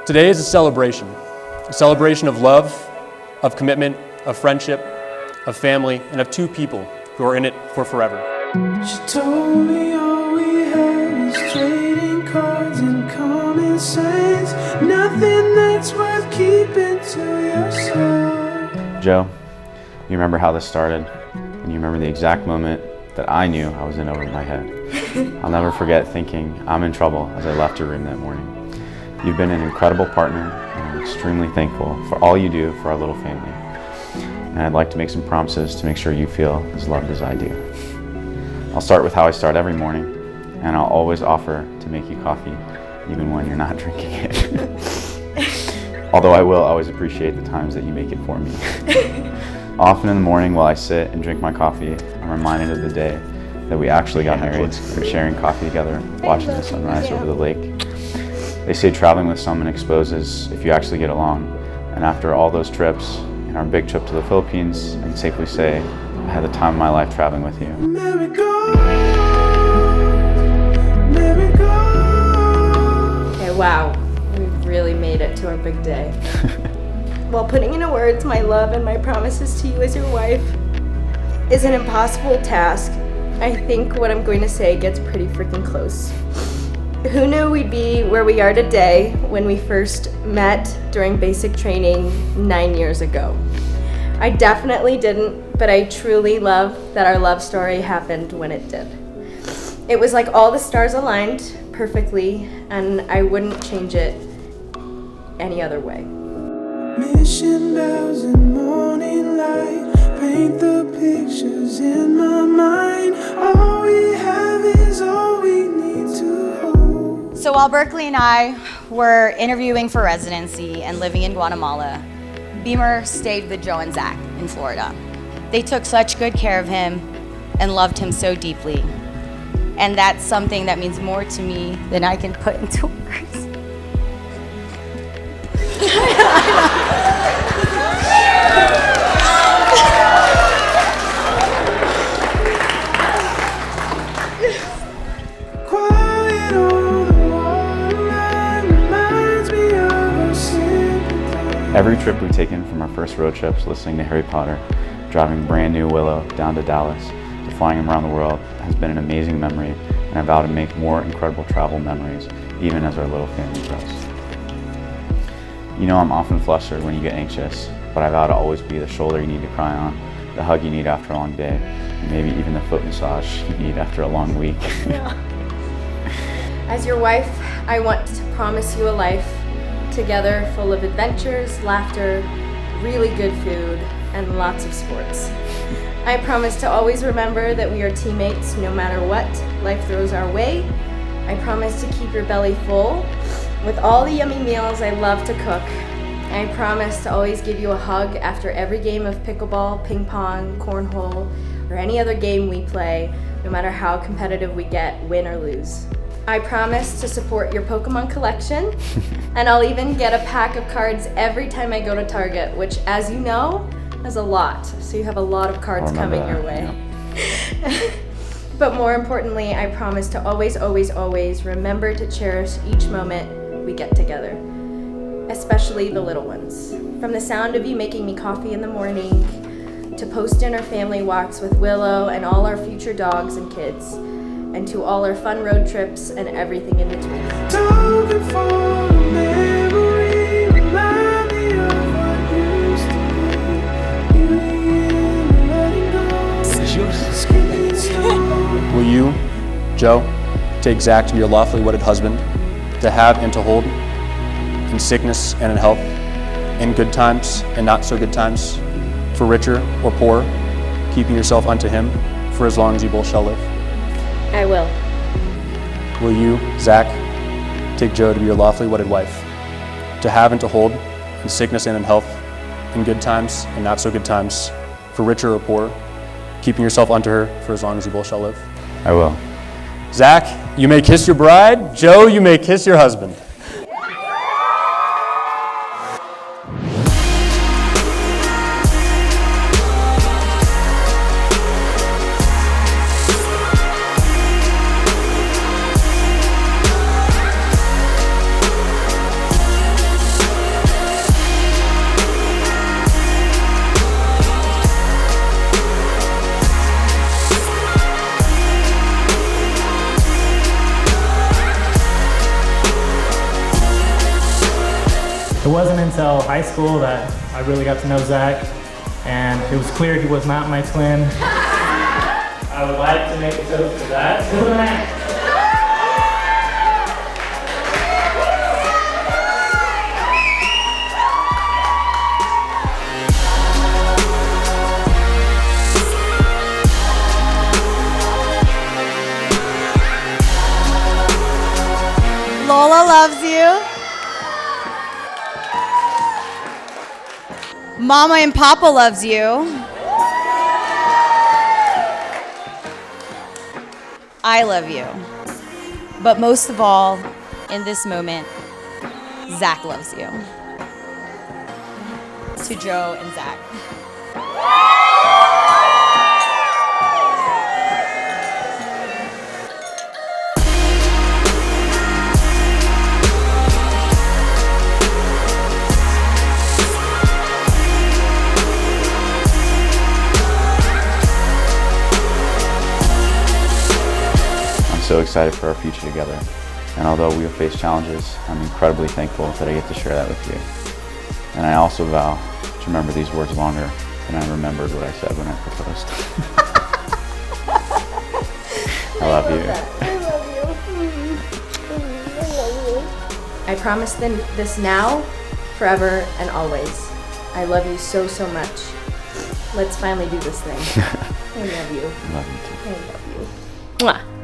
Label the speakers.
Speaker 1: Today is a celebration of love, of commitment, of friendship, of family, and of two people who are in it for forever.
Speaker 2: She told me all we had was trading cards and common sense. Nothing that's worth keeping to yourself.
Speaker 3: Joe, you remember how this started, and you remember the exact moment that I knew I was in over my head. I'll never forget thinking I'm in trouble as I left your room that morning. You've been an incredible partner, and I'm extremely thankful for all you do for our little family. And I'd like to make some promises to make sure you feel as loved as I do. I'll start with how I start every morning, and I'll always offer to make you coffee, even when you're not drinking it. Although I will always appreciate the times that you make it for me. Often in the morning while I sit and drink my coffee, I'm reminded of the day that we actually got married and sharing coffee together, watching the sunrise over the lake. They say traveling with someone exposes if you actually get along. And after all those trips, and our big trip to the Philippines, I can safely say I had the time of my life traveling with you.
Speaker 4: Okay, wow. We've really made it to our big day. While putting into words my love and my promises to you as your wife is an impossible task, I think what I'm going to say gets pretty freaking close. Who knew we'd be where we are today when we first met during basic training 9 years ago? I definitely didn't, but I truly love that our love story happened when it did. It was like all the stars aligned perfectly, and I wouldn't change it any other way.
Speaker 2: Mission bells and morning light paint the pictures in my mind. All we have is all we need to hold.
Speaker 5: So while Berkeley and I were interviewing for residency and living in Guatemala, Beamer stayed with Joe and Zach in Florida. They took such good care of him and loved him so deeply. And that's something that means more to me than I can put into words.
Speaker 3: Every trip we've taken, from our first road trips listening to Harry Potter, driving brand new Willow down to Dallas, to flying him around the world, has been an amazing memory, and I vow to make more incredible travel memories, even as our little family grows. You know I'm often flustered when you get anxious, but I vow to always be the shoulder you need to cry on, the hug you need after a long day, and maybe even the foot massage you need after a long week.
Speaker 4: Yeah. As your wife, I want to promise you a life together full of adventures, laughter, really good food, and lots of sports. I promise to always remember that we are teammates no matter what life throws our way. I promise to keep your belly full with all the yummy meals I love to cook. I promise to always give you a hug after every game of pickleball, ping pong, cornhole, or any other game we play, no matter how competitive we get, win or lose. I promise to support your Pokemon collection, and I'll even get a pack of cards every time I go to Target, which, as you know, is a lot. So you have a lot of cards coming your way. Yeah. But more importantly, I promise to always, always, always remember to cherish each moment we get together, especially the little ones. From the sound of you making me coffee in the morning, to post-dinner family walks with Willow and all our future dogs and kids, and to all our fun road trips and everything in between.
Speaker 2: Talking for a memory, remind me of what used to be. Beauty and letting go. This is yours.
Speaker 1: Will you, Joe, take Zach to be your lawfully wedded husband, to have and to hold, in sickness and in health, in good times and not so good times, for richer or poor, keeping yourself unto him for as long as you both shall live?
Speaker 4: I will.
Speaker 1: Will you, Zach, take Joe to be your lawfully wedded wife, to have and to hold, in sickness and in health, in good times and not so good times, for richer or poor, keeping yourself unto her for as long as you both shall live?
Speaker 3: I will.
Speaker 1: Zach, you may kiss your bride. Joe, you may kiss your husband.
Speaker 6: wasn't until high school that I really got to know Zach, and it was clear he was not my twin. I would like to make a toast to that. To the max.
Speaker 5: Lola loves you. Mama and Papa loves you. I love you. But most of all, in this moment, Zach loves you. To Joe and Zach.
Speaker 3: So excited for our future together. And although we will face challenges, I'm incredibly thankful that I get to share that with you. And I also vow to remember these words longer than I remembered what I said when I proposed. I love you.
Speaker 4: I promise them this now, forever, and always. I love you so, so much. Let's finally do this thing. I love you.
Speaker 3: I love you too.
Speaker 4: I love you. Mwah.